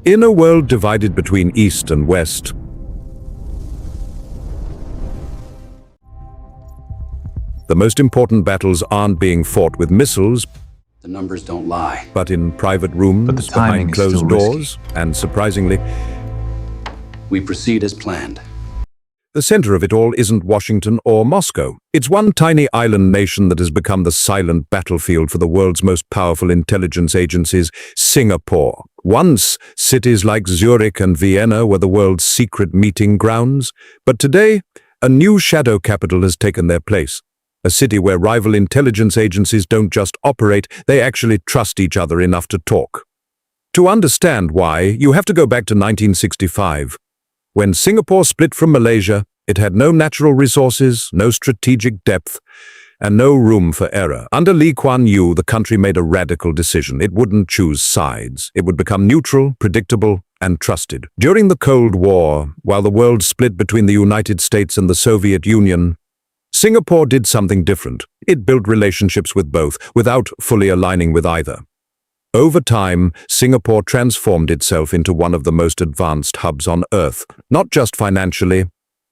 In a world divided between East and West, the most important battles aren't being fought with missiles, The numbers don't lie. but in private rooms, But the timing behind is still closed doors, and surprisingly, We proceed as planned. the center of it all isn't Washington or Moscow. It's one tiny island nation that has become the silent battlefield for the world's most powerful intelligence agencies, Singapore. Once, cities like Zurich and Vienna were the world's secret meeting grounds, but today, a new shadow capital has taken their place. A city where rival intelligence agencies don't just operate, they actually trust each other enough to talk. To understand why, you have to go back to 1965. When Singapore split from Malaysia, it had no natural resources, no strategic depth, and no room for error. Under Lee Kuan Yew, the country made a radical decision. It wouldn't choose sides. It would become neutral, predictable, and trusted. During the Cold War, while the world split between the United States and the Soviet Union, Singapore did something different. It built relationships with both, without fully aligning with either. Over time, Singapore transformed itself into one of the most advanced hubs on Earth, not just financially,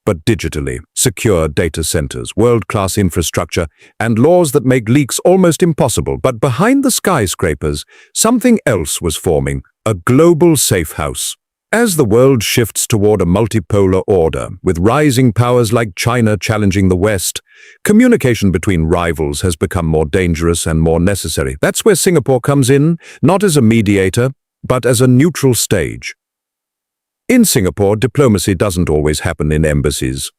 but digitally. Secure data centers, world-class infrastructure, and laws that make leaks almost impossible. But behind the skyscrapers, something else was forming, a global safe house. As the world shifts toward a multipolar order, with rising powers like China challenging the West, communication between rivals has become more dangerous and more necessary. That's where Singapore comes in, not as a mediator, but as a neutral stage. In Singapore, diplomacy doesn't always happen in embassies.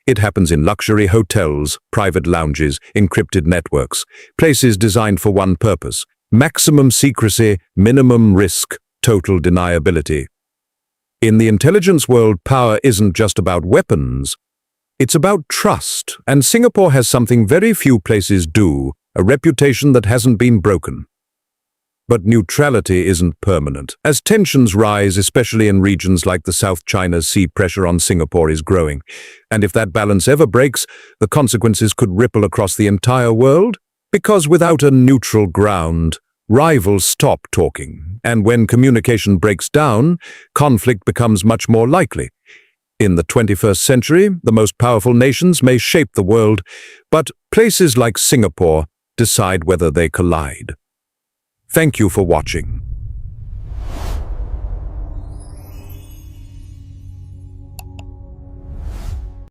It happens in luxury hotels, private lounges, encrypted networks, places designed for one purpose: maximum secrecy, minimum risk, total deniability. In the intelligence world, power isn't just about weapons. It's about trust, and Singapore has something very few places do, a reputation that hasn't been broken. But neutrality isn't permanent. As tensions rise, especially in regions like the South China Sea, pressure on Singapore is growing. And if that balance ever breaks, the consequences could ripple across the entire world. Because without a neutral ground, rivals stop talking. And when communication breaks down, conflict becomes much more likely. In the 21st century, the most powerful nations may shape the world, but places like Singapore decide whether they collide. Thank you for watching.